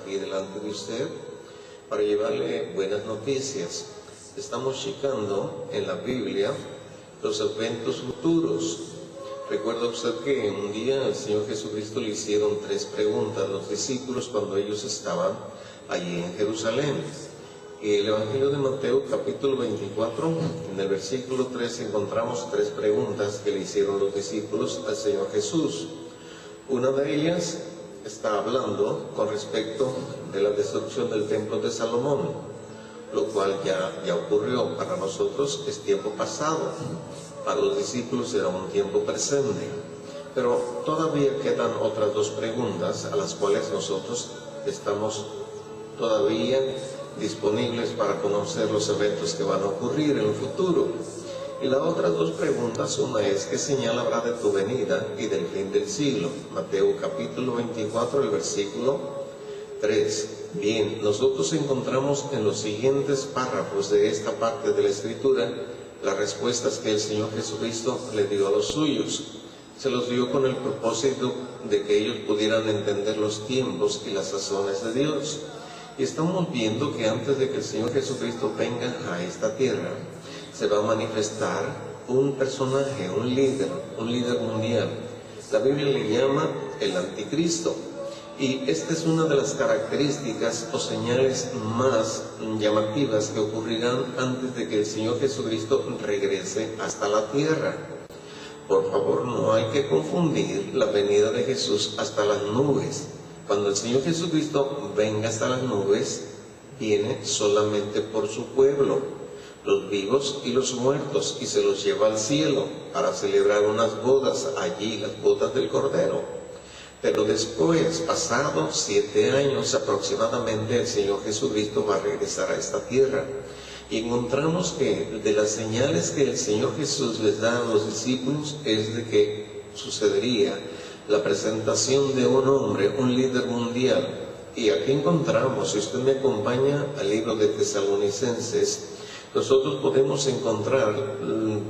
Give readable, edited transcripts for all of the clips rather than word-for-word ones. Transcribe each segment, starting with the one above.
aquí delante de usted para llevarle buenas noticias. Estamos checando en la Biblia los eventos futuros. Recuerda usted que un día al Señor Jesucristo le hicieron 3 preguntas a los discípulos cuando ellos estaban allí en Jerusalén. El Evangelio de Mateo, capítulo 24, en el versículo 3 encontramos 3 preguntas que le hicieron los discípulos al Señor Jesús. Una de ellas está hablando con respecto de la destrucción del templo de Salomón, lo cual ya ocurrió. Para nosotros es tiempo pasado, para los discípulos era un tiempo presente. Pero todavía quedan otras 2 preguntas a las cuales nosotros estamos todavía disponibles para conocer los eventos que van a ocurrir en el futuro. Y las otras 2 preguntas, una es: ¿qué señal habrá de tu venida y del fin del siglo? Mateo capítulo 24, el versículo 3. Bien, nosotros encontramos en los siguientes párrafos de esta parte de la Escritura las respuestas que el Señor Jesucristo le dio a los suyos. Se los dio con el propósito de que ellos pudieran entender los tiempos y las sazones de Dios. Y estamos viendo que antes de que el Señor Jesucristo venga a esta tierra, se va a manifestar un personaje, un líder mundial. La Biblia le llama el Anticristo. Y esta es una de las características o señales más llamativas que ocurrirán antes de que el Señor Jesucristo regrese hasta la tierra. Por favor, no hay que confundir la venida de Jesús hasta las nubes. Cuando el Señor Jesucristo venga hasta las nubes, viene solamente por su pueblo, los vivos y los muertos, y se los lleva al cielo para celebrar unas bodas allí, las bodas del Cordero. Pero después, pasados 7 años aproximadamente, el Señor Jesucristo va a regresar a esta tierra. Y encontramos que de las señales que el Señor Jesús les da a los discípulos es de que sucedería la presentación de un hombre, un líder mundial. Y aquí encontramos, si usted me acompaña al libro de Tesalonicenses, nosotros podemos encontrar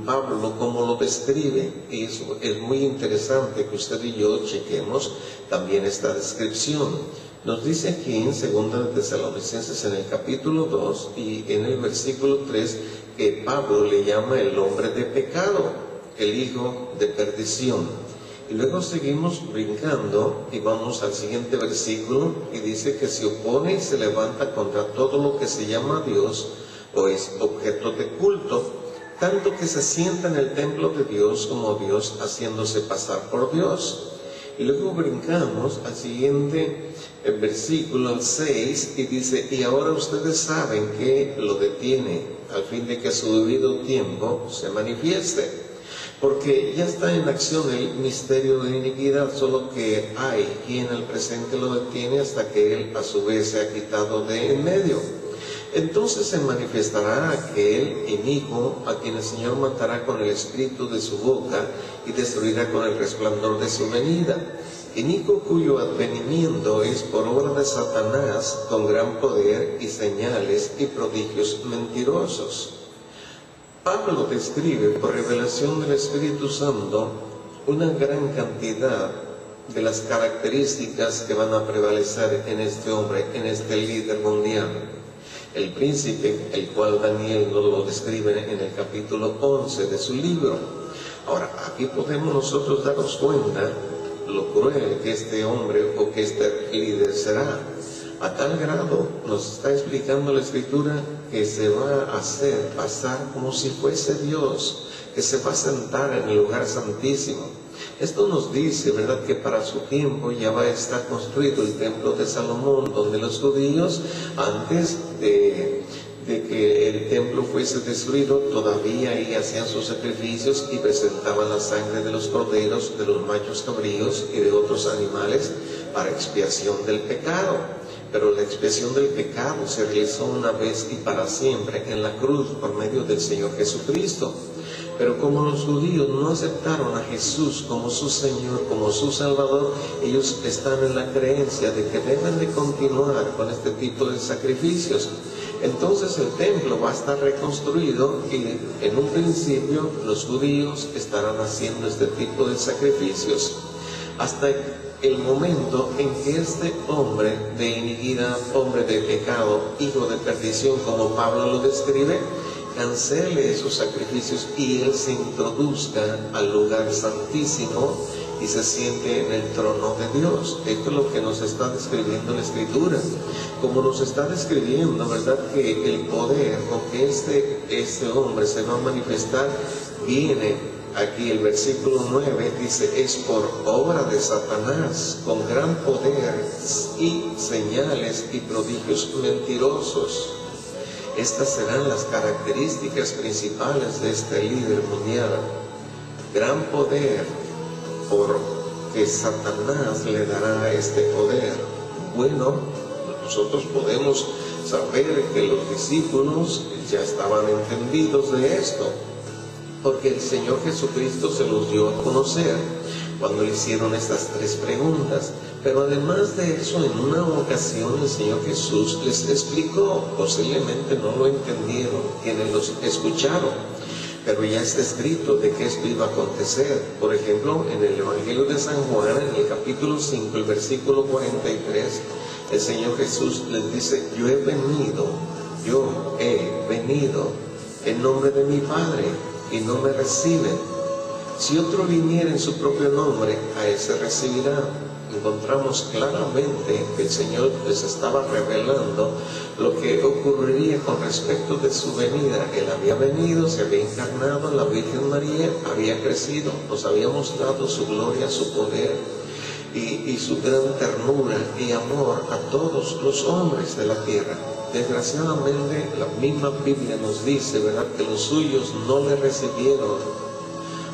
Pablo cómo lo describe, y eso es muy interesante que usted y yo chequemos también esta descripción. Nos dice aquí en 2 de Tesalonicenses, en el capítulo 2 y en el versículo 3, que Pablo le llama el hombre de pecado, el hijo de perdición. Y luego seguimos brincando y vamos al siguiente versículo, y dice que se opone y se levanta contra todo lo que se llama Dios o es objeto de culto, tanto que se sienta en el templo de Dios como Dios, haciéndose pasar por Dios. Y luego brincamos al siguiente versículo, al 6, y dice: y ahora ustedes saben que lo detiene, al fin de que a su debido tiempo se manifieste. Porque ya está en acción el misterio de iniquidad, solo que hay quien al presente lo detiene hasta que él a su vez se ha quitado de en medio. Entonces se manifestará aquel inicuo a quien el Señor matará con el espíritu de su boca y destruirá con el resplandor de su venida. Inicuo cuyo advenimiento es por obra de Satanás, con gran poder y señales y prodigios mentirosos. Pablo describe por revelación del Espíritu Santo una gran cantidad de las características que van a prevalecer en este hombre, en este líder mundial. El príncipe, el cual Daniel nos lo describe en el capítulo 11 de su libro. Ahora, aquí podemos nosotros darnos cuenta lo cruel que este hombre o que este líder será. A tal grado nos está explicando la Escritura que se va a hacer pasar como si fuese Dios, que se va a sentar en el lugar santísimo. Esto nos dice, ¿verdad?, que para su tiempo ya va a estar construido el templo de Salomón, donde los judíos, antes de que el templo fuese destruido, todavía ahí hacían sus sacrificios y presentaban la sangre de los corderos, de los machos cabríos y de otros animales para expiación del pecado. Pero la expiación del pecado se realizó una vez y para siempre en la cruz por medio del Señor Jesucristo. Pero como los judíos no aceptaron a Jesús como su Señor, como su Salvador, ellos están en la creencia de que deben de continuar con este tipo de sacrificios. Entonces el templo va a estar reconstruido y en un principio los judíos estarán haciendo este tipo de sacrificios hasta el momento en que este hombre de iniquidad, hombre de pecado, hijo de perdición, como Pablo lo describe, cancele esos sacrificios y él se introduzca al lugar santísimo y se siente en el trono de Dios. Esto es lo que nos está describiendo la Escritura. Como nos está describiendo, ¿verdad?, que el poder con que este hombre se va a manifestar viene. Aquí el versículo 9 dice, es por obra de Satanás, con gran poder y señales y prodigios mentirosos. Estas serán las características principales de este líder mundial. Gran poder, porque Satanás le dará este poder. Bueno, nosotros podemos saber que los discípulos ya estaban entendidos de esto, porque el Señor Jesucristo se los dio a conocer cuando le hicieron estas tres preguntas. Pero además de eso, en una ocasión el Señor Jesús les explicó, posiblemente no lo entendieron quienes los escucharon, pero ya está escrito de que esto iba a acontecer. Por ejemplo, en el Evangelio de San Juan, en el capítulo 5, el versículo 43, el Señor Jesús les dice, yo he venido en nombre de mi Padre, y no me reciben. Si otro viniera en su propio nombre, a él se recibirá. Encontramos claramente que el Señor les estaba revelando lo que ocurriría con respecto de su venida. Él había venido, se había encarnado, la Virgen María había crecido, nos había mostrado su gloria, su poder y su gran ternura y amor a todos los hombres de la tierra. Desgraciadamente, la misma Biblia nos dice, ¿verdad?, que los suyos no le recibieron.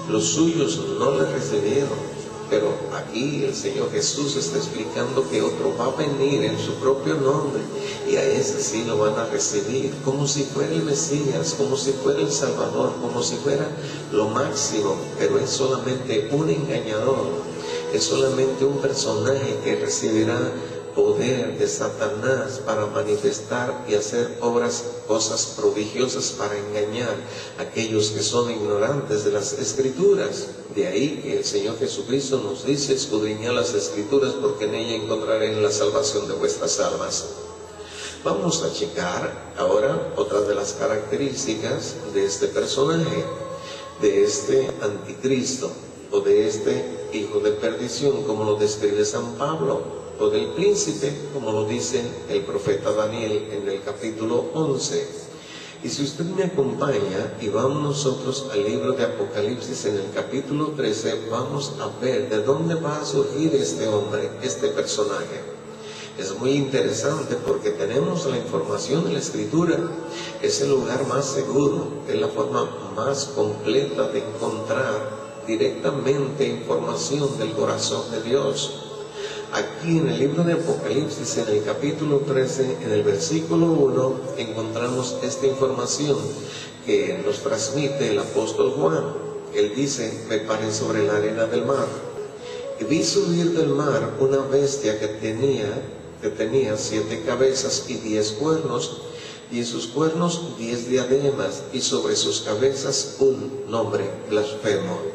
Los suyos no le recibieron. Pero aquí el Señor Jesús está explicando que otro va a venir en su propio nombre y a ese sí lo van a recibir, como si fuera el Mesías, como si fuera el Salvador, como si fuera lo máximo. Pero es solamente un engañador, es solamente un personaje que recibirá poder de Satanás para manifestar y hacer cosas prodigiosas para engañar a aquellos que son ignorantes de las Escrituras. De ahí que el Señor Jesucristo nos dice, escudriñad las Escrituras porque en ella encontraréis la salvación de vuestras almas. Vamos a checar ahora otra de las características de este personaje, de este anticristo o de este hijo de perdición, como lo describe San Pablo, o del príncipe, como lo dice el profeta Daniel en el capítulo 11. Y si usted me acompaña y vamos nosotros al libro de Apocalipsis en el capítulo 13, vamos a ver de dónde va a surgir este hombre, este personaje. Es muy interesante porque tenemos la información de la Escritura. Es el lugar más seguro, es la forma más completa de encontrar directamente información del corazón de Dios. Aquí en el libro de Apocalipsis, en el capítulo 13, en el versículo 1, encontramos esta información que nos transmite el apóstol Juan. Él dice, me paré sobre la arena del mar y vi subir del mar una bestia que tenía 7 cabezas y 10 cuernos, y en sus cuernos 10 diademas, y sobre sus cabezas un nombre blasfemo.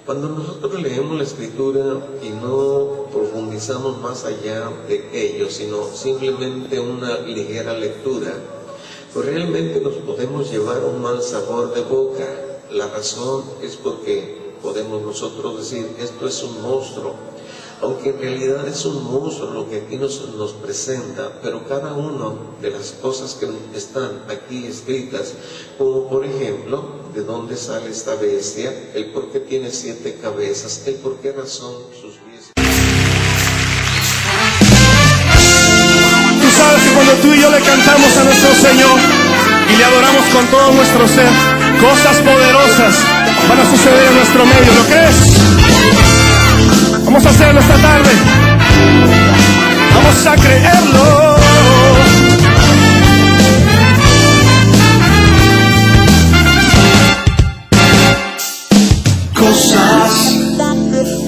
Cuando nosotros leemos la Escritura y no profundizamos más allá de ello, sino simplemente una ligera lectura, pues realmente nos podemos llevar un mal sabor de boca. La razón es porque podemos nosotros decir, esto es un monstruo, aunque en realidad es un monstruo lo que aquí nos presenta, pero cada una de las cosas que están aquí escritas, como por ejemplo, de dónde sale esta bestia, el por qué tiene 7 cabezas, el por qué razón sus 10. Tú sabes que cuando tú y yo le cantamos a nuestro Señor y le adoramos con todo nuestro ser, cosas poderosas van a suceder en nuestro medio, ¿lo crees? Vamos a hacerlo esta tarde. Vamos a creerlo. Cosas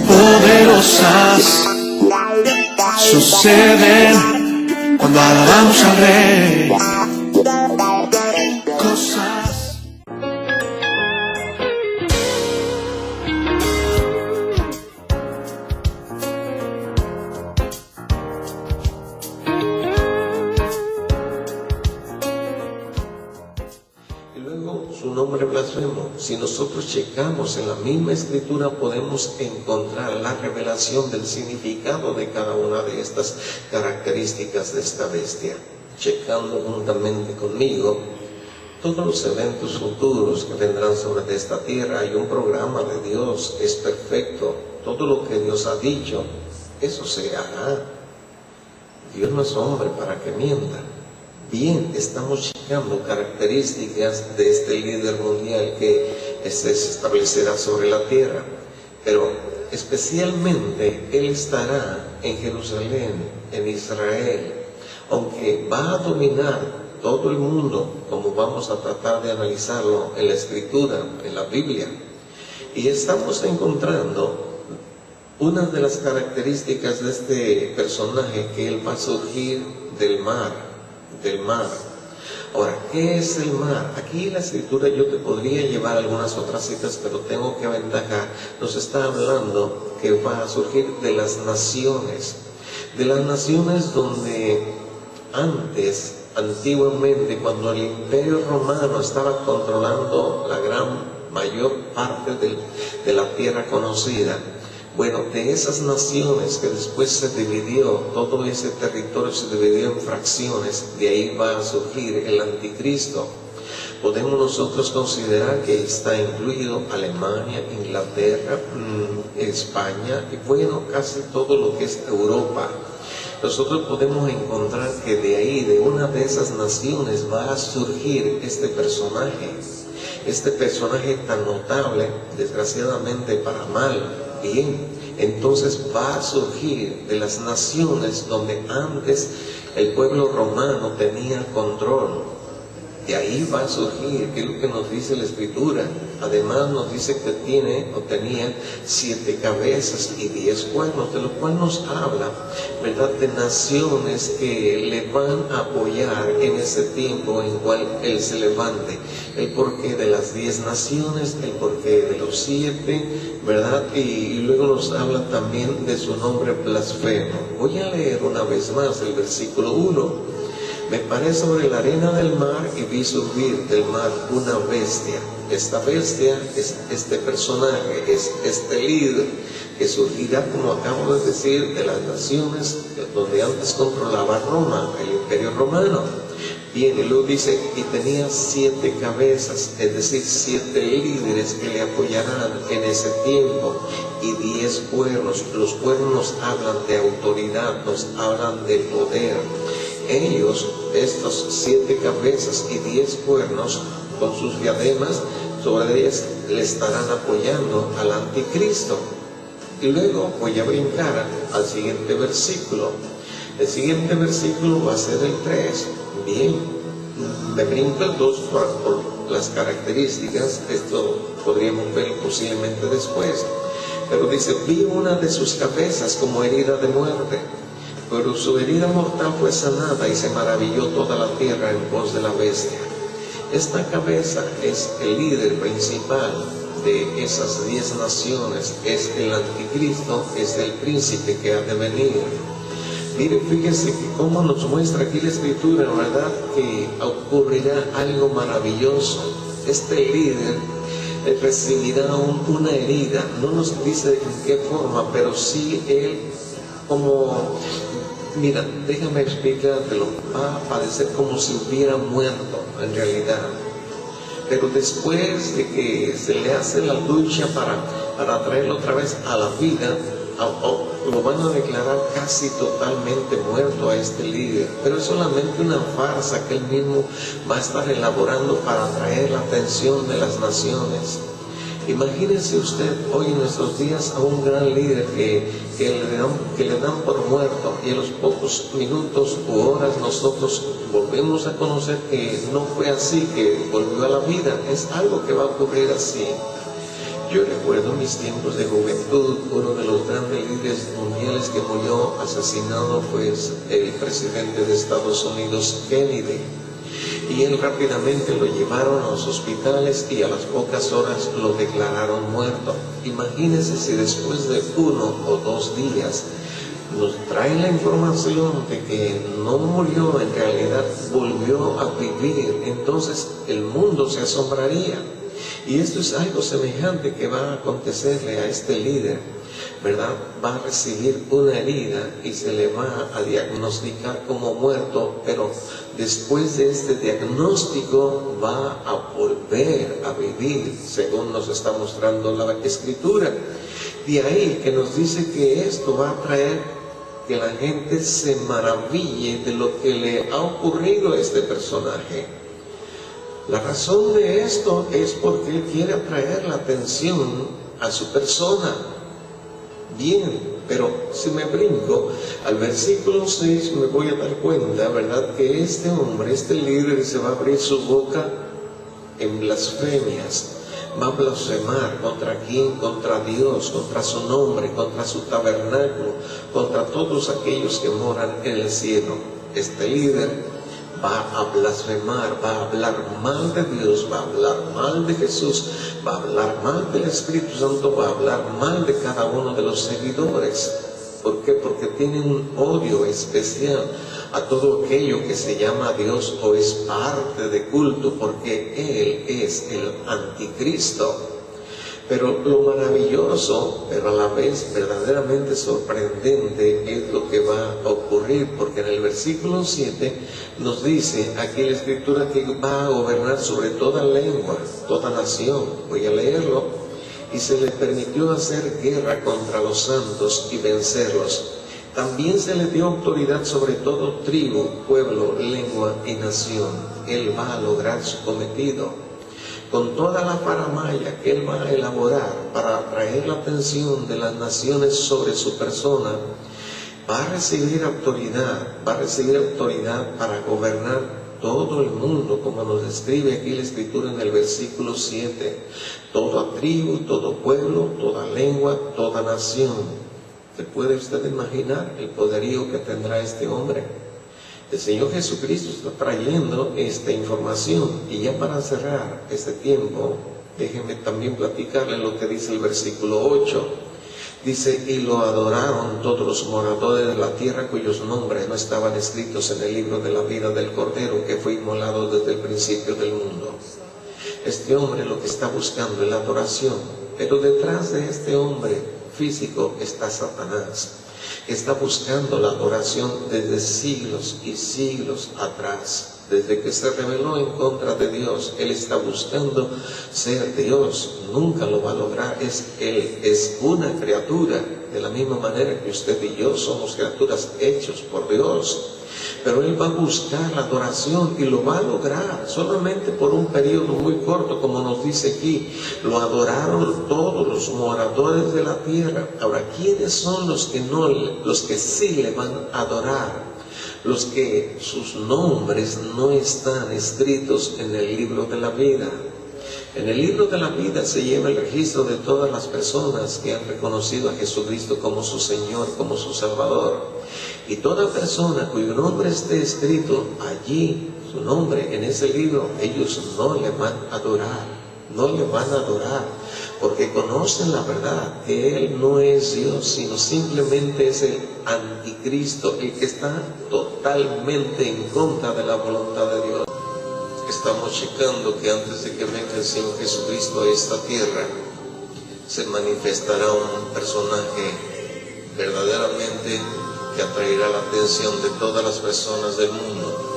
poderosas suceden cuando alabamos al Rey. Cosas. un nombre blasfemo. Si nosotros checamos en la misma escritura, podemos encontrar la revelación del significado de cada una de estas características de esta bestia. Checando juntamente conmigo todos los eventos futuros que vendrán sobre esta tierra. Hay un programa de Dios, es perfecto. Todo lo que Dios ha dicho, eso se hará. Dios no es hombre para que mienta. Bien, estamos checando características de este líder mundial que se establecerá sobre la tierra, pero especialmente él estará en Jerusalén, en Israel, aunque va a dominar todo el mundo, como vamos a tratar de analizarlo en la escritura, en la Biblia. Y estamos encontrando una de las características de este personaje, que él va a surgir del mar. Ahora, ¿qué es el mar? Aquí en la escritura yo te podría llevar algunas otras citas, pero tengo que aventajar. Nos está hablando que va a surgir de las naciones donde antes, antiguamente, cuando el Imperio Romano estaba controlando la mayor parte de la tierra conocida. Bueno, de esas naciones que después se dividió, todo ese territorio se dividió en fracciones, de ahí va a surgir el anticristo. Podemos nosotros considerar que está incluido Alemania, Inglaterra, España y bueno, casi todo lo que es Europa. Nosotros podemos encontrar que de ahí, de una de esas naciones, va a surgir este personaje tan notable, desgraciadamente para mal. Bien, entonces va a surgir de las naciones donde antes el pueblo romano tenía control. De ahí va a surgir, que es lo que nos dice la escritura. Además nos dice que tenía 7 cabezas y 10 cuernos, de lo cual nos habla, ¿verdad?, de naciones que le van a apoyar en ese tiempo en cual él se levante. El porqué de las 10 naciones, el porqué de los 7, ¿verdad? Y luego nos habla también de su nombre blasfemo. Voy a leer una vez más el versículo 1. Me paré sobre la arena del mar y vi subir del mar una bestia. Esta bestia es este personaje, es este líder que surgirá, como acabo de decir, de las naciones donde antes controlaba Roma, el Imperio Romano. Bien, y luego dice, y tenía 7 cabezas, es decir, 7 líderes que le apoyarán en ese tiempo, y 10 cuernos. Los cuernos nos hablan de autoridad, nos hablan de poder. Ellos, estos 7 cabezas y 10 cuernos, con sus diademas, sobre ellas le estarán apoyando al anticristo. Y luego voy a brincar al siguiente versículo. El siguiente versículo va a ser el 3. Bien, me brinco el 2 por las características. Esto podríamos ver posiblemente después. Pero dice, vi una de sus cabezas como herida de muerte, pero su herida mortal fue sanada y se maravilló toda la tierra en pos de la bestia. Esta cabeza es el líder principal de esas 10 naciones, es el anticristo, es el príncipe que ha de venir. Mire, fíjese que cómo nos muestra aquí la escritura, ¿verdad?, que ocurrirá algo maravilloso. Este líder recibirá una herida, no nos dice en qué forma, pero sí él como... Mira, déjame explicártelo, va a padecer como si hubiera muerto en realidad. Pero después de que se le hace la lucha para traerlo otra vez a la vida, lo van a declarar casi totalmente muerto a este líder. Pero es solamente una farsa que él mismo va a estar elaborando para atraer la atención de las naciones. Imagínense usted hoy en nuestros días a un gran líder que le dan por muerto, y en los pocos minutos u horas nosotros volvemos a conocer que no fue así, que volvió a la vida. Es algo que va a ocurrir así. Yo recuerdo mis tiempos de juventud, uno de los grandes líderes mundiales que murió asesinado fue el presidente de Estados Unidos, Kennedy. Y él rápidamente lo llevaron a los hospitales y a las pocas horas lo declararon muerto. Imagínense si después de 1 o 2 días nos trae la información de que no murió, en realidad volvió a vivir, entonces el mundo se asombraría. Y esto es algo semejante que va a acontecerle a este líder, ¿verdad? Va a recibir una herida y se le va a diagnosticar como muerto, pero después de este diagnóstico va a volver a vivir, según nos está mostrando la Escritura. De ahí que nos dice que esto va a traer que la gente se maraville de lo que le ha ocurrido a este personaje. La razón de esto es porque él quiere atraer la atención a su persona. Bien, pero si me brinco al versículo 6 me voy a dar cuenta, ¿verdad?, que este hombre, este líder, se va a abrir su boca en blasfemias. Va a blasfemar ¿contra quién? Contra Dios, contra su nombre, contra su tabernáculo, contra todos aquellos que moran en el cielo. Este líder va a blasfemar, va a hablar mal de Dios, va a hablar mal de Jesús, va a hablar mal del Espíritu Santo, va a hablar mal de cada uno de los seguidores. ¿Por qué? Porque tienen un odio especial a todo aquello que se llama Dios o es parte de culto, porque Él es el anticristo. Pero lo maravilloso, pero a la vez verdaderamente sorprendente, es lo que va a ocurrir, porque en el versículo 7 nos dice aquí la Escritura que va a gobernar sobre toda lengua, toda nación. Voy a leerlo. Y se le permitió hacer guerra contra los santos y vencerlos. También se le dio autoridad sobre todo tribu, pueblo, lengua y nación. Él va a lograr su cometido. Con toda la faramalla que él va a elaborar para atraer la atención de las naciones sobre su persona, va a recibir autoridad para gobernar todo el mundo, como nos describe aquí la Escritura en el versículo 7. Toda tribu, todo pueblo, toda lengua, toda nación. ¿Se puede usted imaginar el poderío que tendrá este hombre? El Señor Jesucristo está trayendo esta información. Y ya para cerrar este tiempo, déjenme también platicarle lo que dice el versículo 8. Dice, y lo adoraron todos los moradores de la tierra cuyos nombres no estaban escritos en el libro de la vida del Cordero que fue inmolado desde el principio del mundo. Este hombre lo que está buscando es la adoración, pero detrás de este hombre físico está Satanás. Está buscando la adoración desde siglos y siglos atrás. Desde que se rebeló en contra de Dios, él está buscando ser Dios. Nunca lo va a lograr. Él es una criatura, de la misma manera que usted y yo somos criaturas hechos por Dios. Pero él va a buscar la adoración y lo va a lograr solamente por un periodo muy corto, como nos dice aquí. Lo adoraron todos los moradores de la tierra. Ahora, ¿quiénes son los que sí le van a adorar? Los que sus nombres no están escritos en el libro de la vida. En el libro de la vida se lleva el registro de todas las personas que han reconocido a Jesucristo como su Señor, como su Salvador. Y toda persona cuyo nombre esté escrito allí, su nombre en ese libro, ellos no le van a adorar. No le van a adorar, porque conocen la verdad, que Él no es Dios, sino simplemente es el anticristo, el que está totalmente en contra de la voluntad de Dios. Estamos checando que antes de que venga el Señor Jesucristo a esta tierra, se manifestará un personaje verdaderamente que atraerá la atención de todas las personas del mundo.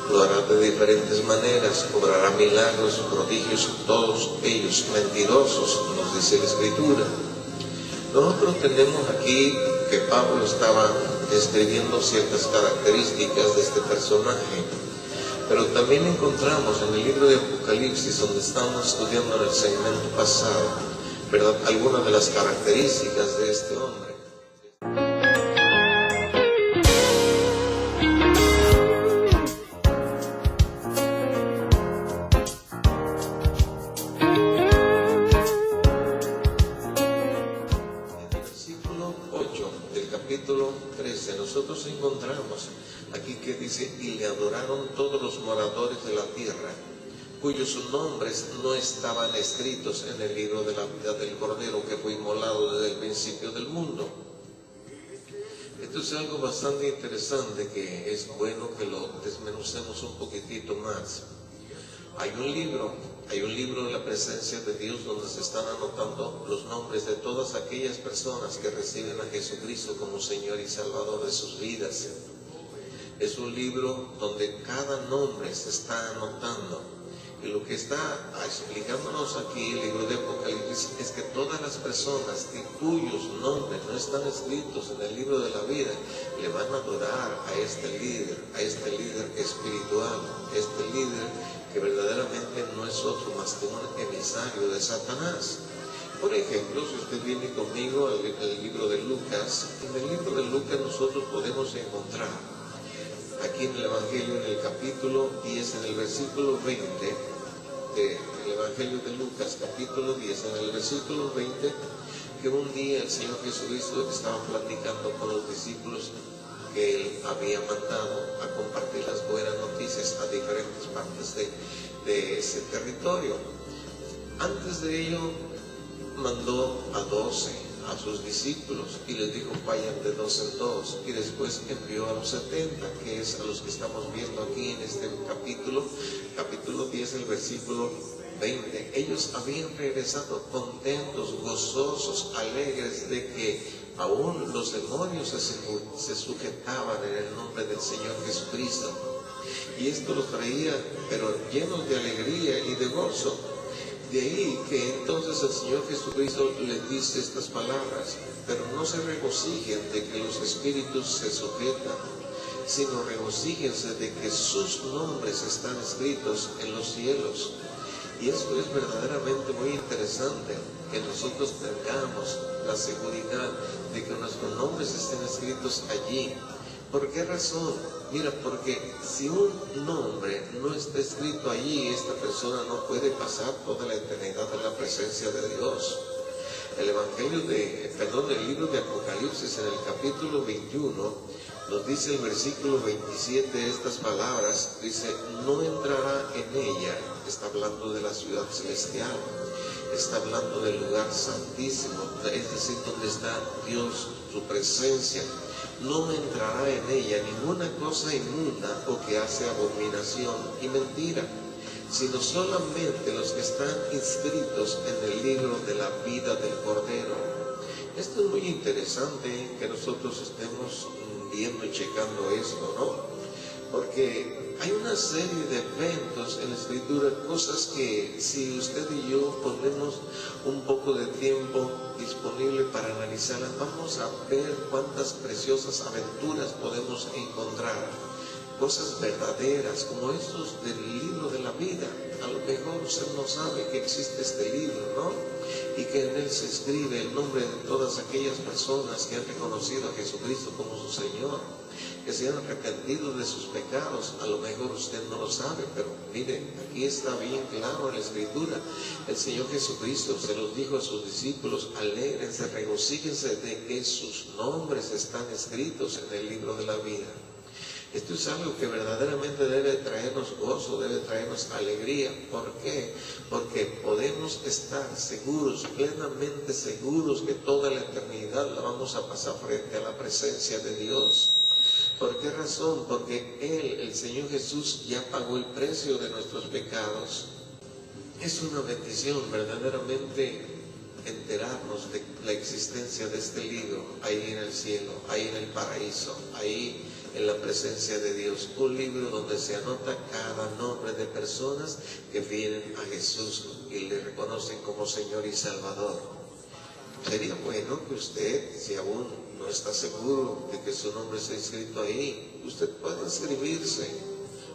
Lo hará de diferentes maneras, obrará milagros, prodigios, todos ellos mentirosos, nos dice la Escritura. Nosotros tenemos aquí que Pablo estaba describiendo ciertas características de este personaje, pero también encontramos en el libro de Apocalipsis, donde estamos estudiando en el segmento pasado, ¿verdad?, algunas de las características de este hombre. Nosotros encontramos aquí que dice, y le adoraron todos los moradores de la tierra, cuyos nombres no estaban escritos en el libro de la vida del Cordero que fue inmolado desde el principio del mundo. Esto es algo bastante interesante que es bueno que lo desmenucemos un poquitito más. Hay un libro de la presencia de Dios donde se están anotando los nombres de todas aquellas personas que reciben a Jesucristo como Señor y Salvador de sus vidas. Es un libro donde cada nombre se está anotando. Y lo que está explicándonos aquí el libro de Apocalipsis es que todas las personas cuyos nombres no están escritos en el libro de la vida, le van a adorar a este líder espiritual, este líder que verdaderamente no es otro más que un emisario de Satanás. Por ejemplo, si usted viene conmigo al libro de Lucas, en el libro de Lucas nosotros podemos encontrar aquí en el Evangelio, en el capítulo 10, en el versículo 20, del Evangelio de Lucas, capítulo 10, en el versículo 20, que un día el Señor Jesucristo estaba platicando con los discípulos que Él había mandado a compartir las buenas noticias a diferentes partes de ese territorio. Antes de ello, mandó a 12 a sus discípulos y les dijo: vayan de 2 en 2, y después envió a los 70, que es a los que estamos viendo aquí en este capítulo 10, el versículo 20. Ellos habían regresado contentos, gozosos, alegres de que aún los demonios se sujetaban en el nombre del Señor Jesucristo, y esto los traía pero llenos de alegría y de gozo. De ahí que entonces el Señor Jesucristo les dice estas palabras: pero no se regocijen de que los espíritus se sujetan, sino regocíjense de que sus nombres están escritos en los cielos. Y esto es verdaderamente muy interesante, que nosotros tengamos la seguridad de que nuestros nombres estén escritos allí. ¿Por qué razón? Mira, porque si un nombre no está escrito allí, esta persona no puede pasar toda la eternidad en la presencia de Dios. El libro de Apocalipsis, en el capítulo 21, nos dice el versículo 27 estas palabras, dice: no entrará en ella, está hablando de la ciudad celestial, está hablando del lugar santísimo, es decir, donde está Dios, su presencia. No entrará en ella ninguna cosa inmunda o que hace abominación y mentira, sino solamente los que están inscritos en el libro de la vida del Cordero. Esto es muy interesante que nosotros estemos viendo y checando esto, ¿no? Porque hay una serie de eventos en la Escritura, cosas que si usted y yo ponemos un poco de tiempo disponible para analizarlas, vamos a ver cuántas preciosas aventuras podemos encontrar. Cosas verdaderas como estos del libro de la vida. A lo mejor usted no sabe que existe este libro, ¿no? Y que en él se escribe el nombre de todas aquellas personas que han reconocido a Jesucristo como su Señor, que se han arrepentido de sus pecados. A lo mejor usted no lo sabe, pero mire, aquí está bien claro en la Escritura. El Señor Jesucristo se los dijo a sus discípulos: alégrense, regocíjense de que sus nombres están escritos en el libro de la vida. Esto es algo que verdaderamente debe traernos gozo, debe traernos alegría. ¿Por qué? Porque podemos estar seguros, plenamente seguros, que toda la eternidad la vamos a pasar frente a la presencia de Dios. ¿Por qué razón? Porque Él, el Señor Jesús, ya pagó el precio de nuestros pecados. Es una bendición verdaderamente enterarnos de la existencia de este libro ahí en el cielo, ahí en el paraíso, ahí en la presencia de Dios. Un libro donde se anota cada nombre de personas que vienen a Jesús y le reconocen como Señor y Salvador. Sería bueno que usted, si aún no está seguro de que su nombre está escrito ahí, usted puede inscribirse.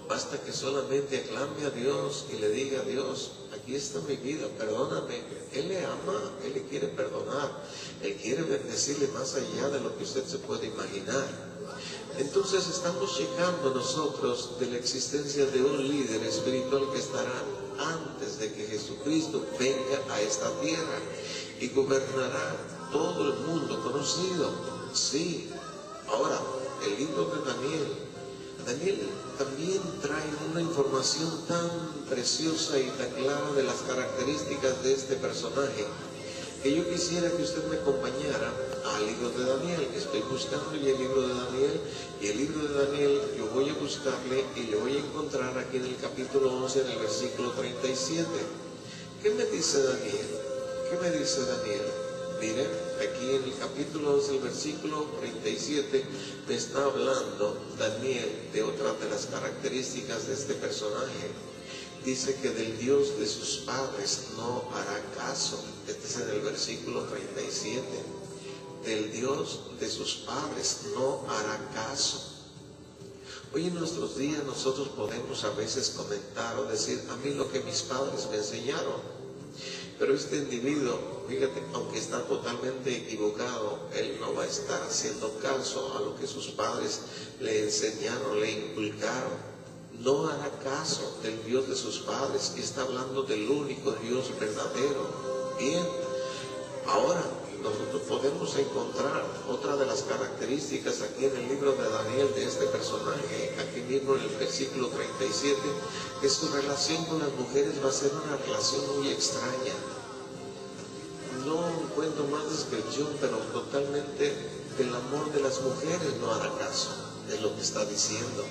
Basta que solamente aclame a Dios y le diga: a Dios, aquí está mi vida, perdóname. Él le ama, Él le quiere perdonar, Él quiere bendecirle más allá de lo que usted se puede imaginar. Entonces estamos checando nosotros de la existencia de un líder espiritual que estará antes de que Jesucristo venga a esta tierra y gobernará todo el mundo conocido. Sí. Ahora, el libro de Daniel también trae una información tan preciosa y tan clara de las características de este personaje, que yo quisiera que usted me acompañara al libro de Daniel. Estoy buscando ya el libro de Daniel, y el libro de Daniel yo voy a buscarle y le voy a encontrar aquí en el capítulo 11, en el versículo 37. ¿Qué me dice Daniel? ¿Qué me dice Daniel? Miren, aquí en el capítulo 11, el versículo 37, me está hablando Daniel de otra de las características de este personaje. Dice que del Dios de sus padres no hará caso. Este es en el versículo 37. Del Dios de sus padres no hará caso. Hoy en nuestros días nosotros podemos a veces comentar o decir, a mí lo que mis padres me enseñaron. Pero este individuo, fíjate, aunque está totalmente equivocado, él no va a estar haciendo caso a lo que sus padres le enseñaron, le inculcaron. No hará caso del Dios de sus padres. Está hablando del único Dios verdadero. Bien, ahora nosotros podemos encontrar otra de las características aquí en el libro de Daniel de este personaje, aquí mismo en el versículo 37, que su relación con las mujeres va a ser una relación muy extraña. No encuentro más descripción, pero totalmente del amor de las mujeres no hará caso, es lo que está diciendo.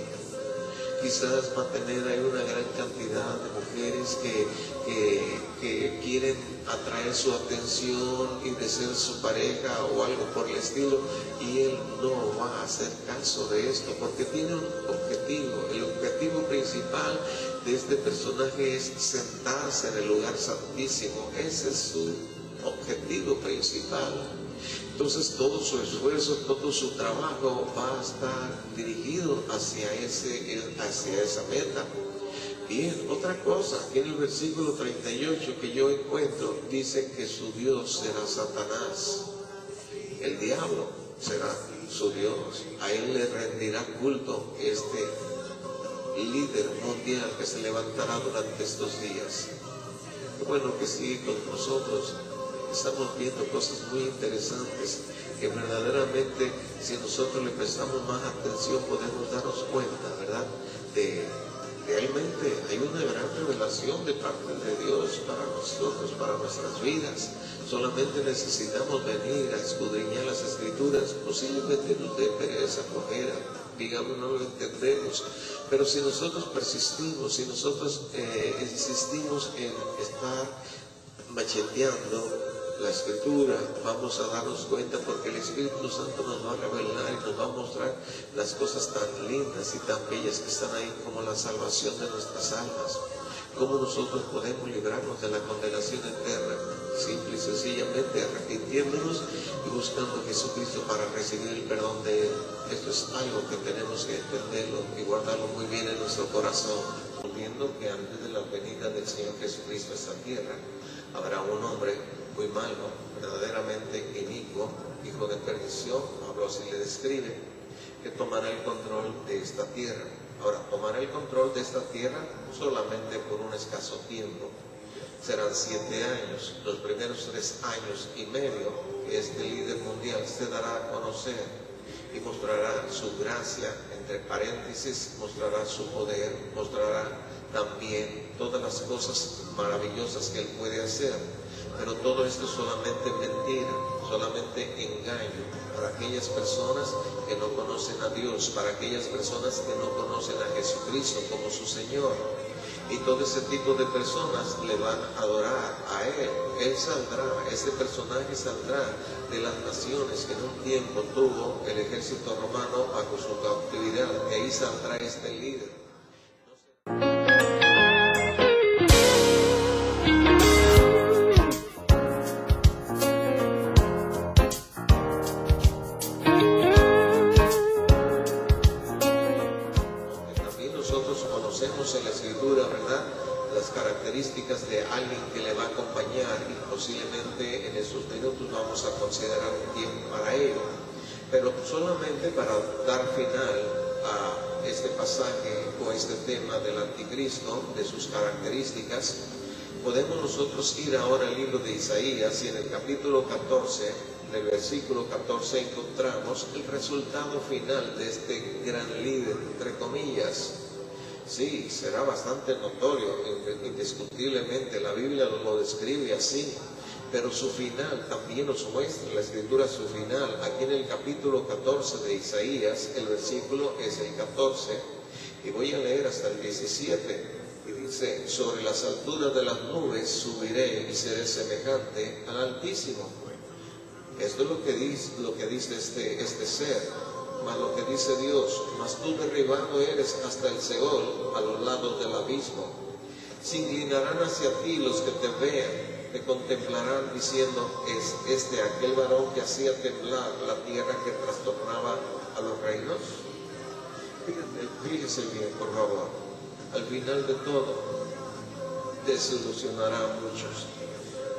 Quizás va a tener ahí una gran cantidad de mujeres que quieren atraer su atención y de ser su pareja o algo por el estilo, y él no va a hacer caso de esto porque tiene un objetivo. El objetivo principal de este personaje es sentarse en el lugar santísimo. Ese es su objetivo principal. Entonces todo su esfuerzo, todo su trabajo va a estar dirigido hacia esa meta. Bien, otra cosa, aquí en el versículo 38 que yo encuentro, dice que su Dios será Satanás. El diablo será su Dios. A él le rendirá culto este líder mundial que se levantará durante estos días. Qué bueno que sigue con nosotros. Estamos viendo cosas muy interesantes que verdaderamente, si nosotros le prestamos más atención, podemos darnos cuenta, ¿verdad? De realmente hay una gran revelación de parte de Dios para nosotros, para nuestras vidas. Solamente necesitamos venir a escudriñar las Escrituras. Posiblemente nos dé pereza, flojera, digamos, no lo entendemos. Pero si nosotros persistimos, si nosotros insistimos en estar macheteando la Escritura, vamos a darnos cuenta, porque el Espíritu Santo nos va a revelar y nos va a mostrar las cosas tan lindas y tan bellas que están ahí, como la salvación de nuestras almas, cómo nosotros podemos librarnos de la condenación eterna, simple y sencillamente arrepintiéndonos y buscando a Jesucristo para recibir el perdón de Él. Esto es algo que tenemos que entenderlo y guardarlo muy bien en nuestro corazón, viendo que antes de la venida del Señor Jesucristo a esta tierra habrá un hombre muy malo, verdaderamente inicuo, hijo de perdición. Pablo así le describe, que tomará el control de esta tierra. Ahora, tomará el control de esta tierra solamente por un escaso tiempo. Serán 7 años. Los primeros 3 años y medio que este líder mundial se dará a conocer y mostrará su gracia, entre paréntesis, mostrará su poder, mostrará también todas las cosas maravillosas que él puede hacer. Pero todo esto es solamente mentira, solamente engaño para aquellas personas que no conocen a Dios, para aquellas personas que no conocen a Jesucristo como su Señor. Y todo ese tipo de personas le van a adorar a Él. Él saldrá, ese personaje saldrá de las naciones que en un tiempo tuvo el ejército romano bajo su cautividad. Y ahí saldrá este líder. En la Escritura, ¿verdad?, las características de alguien que le va a acompañar, y posiblemente en estos minutos vamos a considerar un tiempo para ello. Pero solamente para dar final a este pasaje o este tema del anticristo, de sus características, podemos nosotros ir ahora al libro de Isaías, y en el capítulo 14, en el versículo 14, encontramos el resultado final de este gran líder, entre comillas. Sí, será bastante notorio, indiscutiblemente, la Biblia lo describe así. pero su final también nos muestra la Escritura su final. Aquí en el capítulo 14 de Isaías, el versículo es el 14, y voy a leer hasta el 17, y dice: sobre las alturas de las nubes subiré y seré semejante al Altísimo. Esto es lo que dice este ser, mas lo que dice Dios: mas tú derribado eres hasta el Seol, a los lados del abismo. Se inclinarán hacia ti los que te vean, te contemplarán diciendo: es este aquel varón que hacía temblar la tierra, que trastornaba a los reinos. Fíjese bien, por favor. Al final de todo, desilusionará a muchos,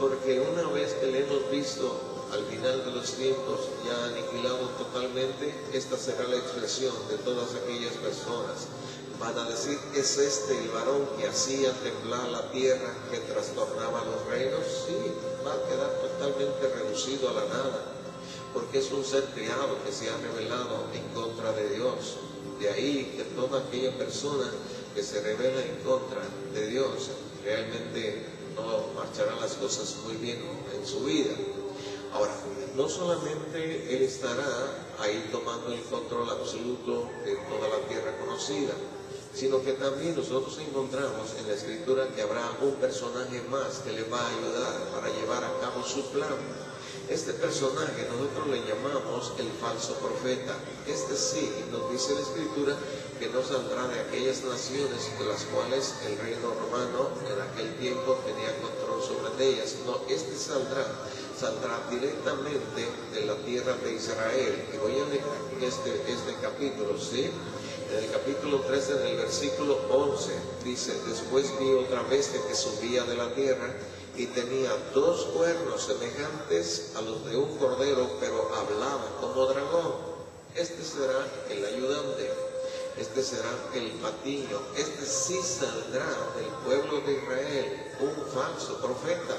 porque una vez que le hemos visto al final de los tiempos ya aniquilado totalmente, esta será la expresión de todas aquellas personas. Van a decir: ¿es este el varón que hacía temblar la tierra, que trastornaba los reinos? Sí, va a quedar totalmente reducido a la nada, porque es un ser criado que se ha rebelado en contra de Dios. De ahí que toda aquella persona que se revela en contra de Dios, realmente no marcharán las cosas muy bien en su vida. Ahora, no solamente Él estará ahí tomando el control absoluto de toda la tierra conocida, sino que también nosotros encontramos en la Escritura que habrá un personaje más que le va a ayudar para llevar a cabo su plan. Este personaje nosotros le llamamos el falso profeta. Este sí, nos dice la Escritura que no saldrá de aquellas naciones de las cuales el reino romano en aquel tiempo tenía control sobre ellas. No, este saldrá directamente de la tierra de Israel. Y voy a leer aquí este capítulo, ¿sí? En el capítulo 13, en el versículo 11, dice: después vi otra bestia que subía de la tierra, y tenía 2 cuernos semejantes a los de un cordero, pero hablaba como dragón. Este será el ayudante, este será el patiño, este sí saldrá del pueblo de Israel, un falso profeta.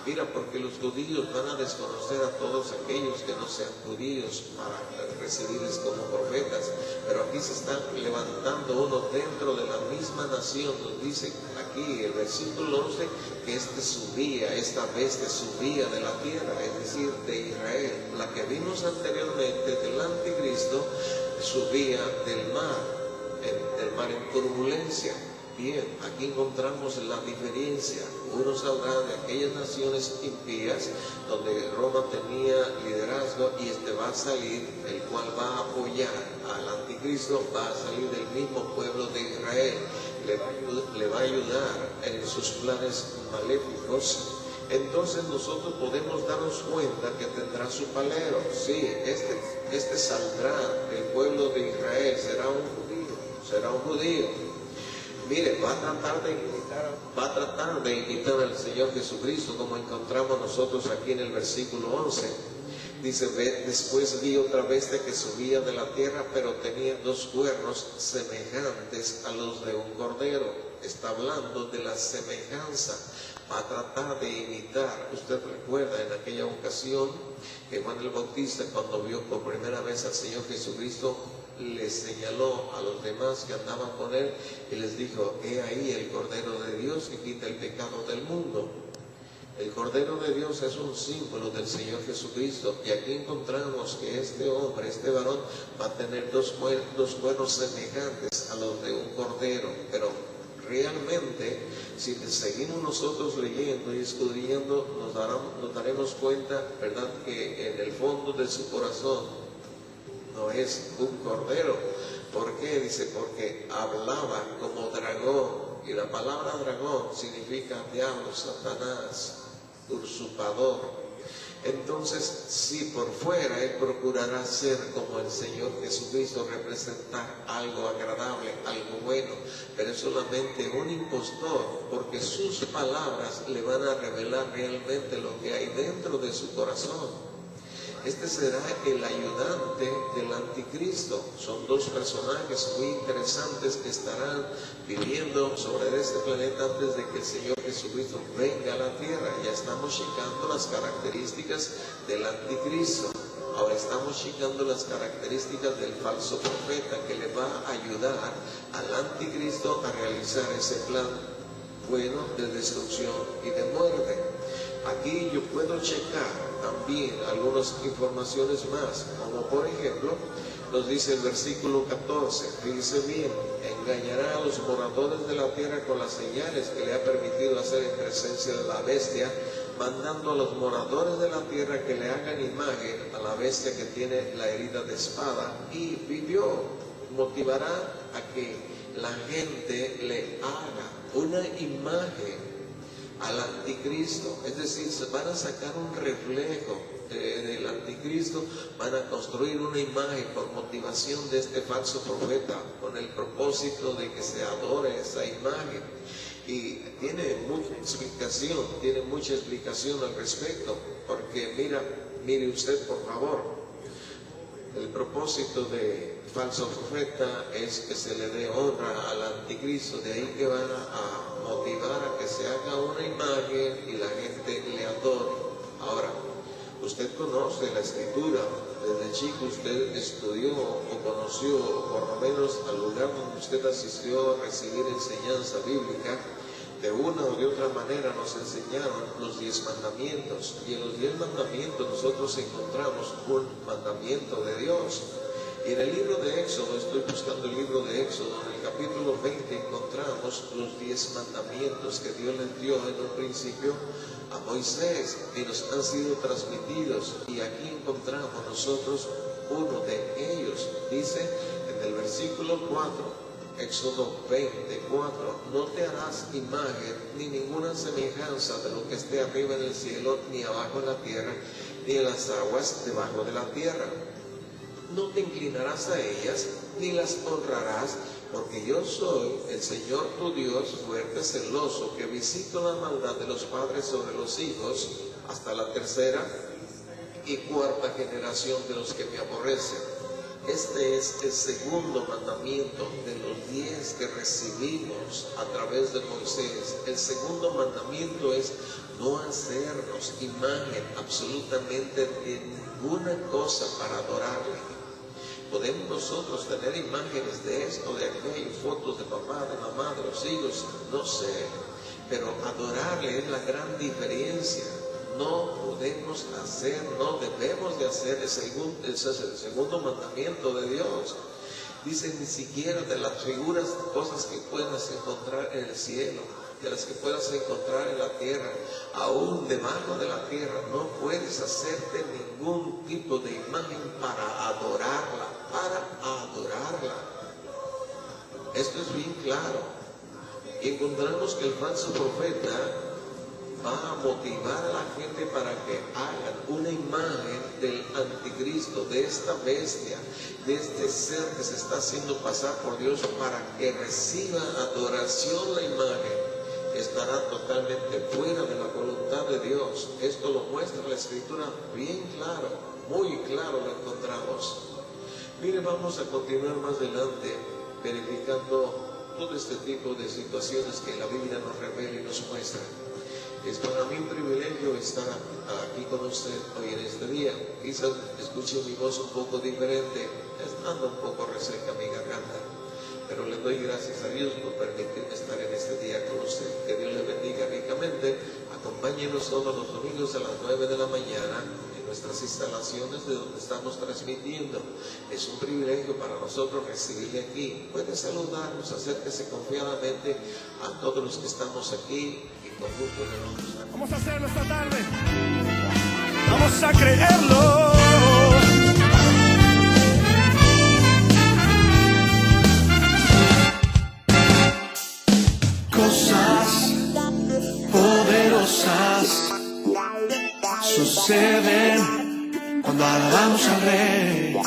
Mira, porque los judíos van a desconocer a todos aquellos que no sean judíos para recibirles como profetas, pero aquí se está levantando uno dentro de la misma nación. Nos dice aquí el versículo 11 que esta bestia subía de la tierra, es decir, de Israel. La que vimos anteriormente del anticristo subía del mar en turbulencia. Bien, aquí encontramos la diferencia. Uno saldrá de aquellas naciones impías donde Roma tenía liderazgo, y este va a salir, el cual va a apoyar al anticristo, va a salir del mismo pueblo de Israel, le va a ayudar en sus planes maléficos. Entonces nosotros podemos darnos cuenta que tendrá su palero. Sí, este saldrá del pueblo de Israel, será un judío. Mire, va a tratar de imitar al Señor Jesucristo, como encontramos nosotros aquí en el versículo 11. Dice: después vi otra bestia que subía de la tierra, pero tenía 2 cuernos semejantes a los de un cordero. Está hablando de la semejanza. Va a tratar de imitar. Usted recuerda en aquella ocasión que Juan el Bautista, cuando vio por primera vez al Señor Jesucristo, les señaló a los demás que andaban con él y les dijo: he ahí el Cordero de Dios que quita el pecado del mundo. El Cordero de Dios es un símbolo del Señor Jesucristo, y aquí encontramos que este hombre, este varón, va a tener 2 cuernos semejantes a los de un cordero. Pero realmente, si seguimos nosotros leyendo y escudriñando, nos daremos cuenta, ¿verdad?, que en el fondo de su corazón no es un cordero. ¿Por qué? Dice: porque hablaba como dragón. Y la palabra dragón significa diablo, Satanás, usurpador. Entonces, si por fuera él procurará ser como el Señor Jesucristo, representar algo agradable, algo bueno, pero es solamente un impostor, porque sus palabras le van a revelar realmente lo que hay dentro de su corazón. Este será el ayudante del anticristo. Son 2 personajes muy interesantes que estarán viviendo sobre este planeta antes de que el Señor Jesucristo venga a la tierra. Ya estamos checando las características del anticristo. Ahora estamos checando las características del falso profeta, que le va a ayudar al anticristo a realizar ese plan bueno de destrucción y de muerte. Aquí yo puedo checar también algunas informaciones más, como por ejemplo, nos dice el versículo 14, fíjese bien, engañará a los moradores de la tierra con las señales que le ha permitido hacer en presencia de la bestia, mandando a los moradores de la tierra que le hagan imagen a la bestia que tiene la herida de espada y vivió. Motivará a que la gente le haga una imagen al anticristo, es decir, se van a sacar un reflejo del anticristo, van a construir una imagen por motivación de este falso profeta, con el propósito de que se adore esa imagen. Y tiene mucha explicación al respecto, porque mire usted por favor, el propósito de falso profeta es que se le dé honra al anticristo, de ahí que van a motivar a que se haga una imagen y la gente le adore. Ahora, usted conoce la escritura, desde chico usted estudió o conoció, o por lo menos al lugar donde usted asistió a recibir enseñanza bíblica, de una o de otra manera nos enseñaron los 10 mandamientos, y en los 10 mandamientos nosotros encontramos un mandamiento de Dios. Y en el libro de Éxodo, estoy buscando el libro de Éxodo, en el capítulo 20 encontramos los 10 mandamientos que Dios les dio en un principio a Moisés y nos han sido transmitidos, y aquí encontramos nosotros uno de ellos. Dice en el versículo 4, Éxodo 24, no te harás imagen ni ninguna semejanza de lo que esté arriba en el cielo, ni abajo en la tierra, ni en las aguas debajo de la tierra. No te inclinarás a ellas, ni las honrarás, porque yo soy el Señor tu Dios, fuerte, celoso, que visito la maldad de los padres sobre los hijos, hasta la tercera y cuarta generación de los que me aborrecen. Este es el segundo mandamiento de los 10 que recibimos a través de Moisés. El segundo mandamiento es no hacernos imagen absolutamente de ninguna cosa para adorarle. Podemos nosotros tener imágenes de esto, de aquello, fotos de papá, de mamá, de los hijos, no sé, pero adorarle es la gran diferencia. No podemos hacer, no debemos de hacer, ese es el segundo mandamiento de Dios. Dice, ni siquiera de las figuras, cosas que puedas encontrar en el cielo, de las que puedas encontrar en la tierra, aún debajo de la tierra, no puedes hacerte ningún tipo de imagen para adorarla, Esto es bien claro. Y encontramos que el falso profeta va a motivar a la gente para que hagan una imagen del anticristo, de esta bestia, de este ser que se está haciendo pasar por Dios, para que reciba adoración. La imagen estará totalmente fuera de la voluntad de Dios. Esto lo muestra la escritura bien claro, muy claro lo encontramos. Mire, vamos a continuar más adelante verificando todo este tipo de situaciones que la Biblia nos revela y nos muestra. Es para mí un privilegio estar aquí con usted hoy en este día. Quizás escuche mi voz un poco diferente, ando un poco reseca mi garganta, pero le doy gracias a Dios por permitirme estar en este día con usted. Que Dios le bendiga ricamente. Acompáñenos todos los domingos a las 9 de la mañana en nuestras instalaciones de donde estamos transmitiendo. Es un privilegio para nosotros recibirle aquí. Puede saludarnos, acérquese confiadamente a todos los que estamos aquí. Vamos a hacerlo esta tarde. Vamos a creerlo. Cosas poderosas suceden cuando alabamos al Rey.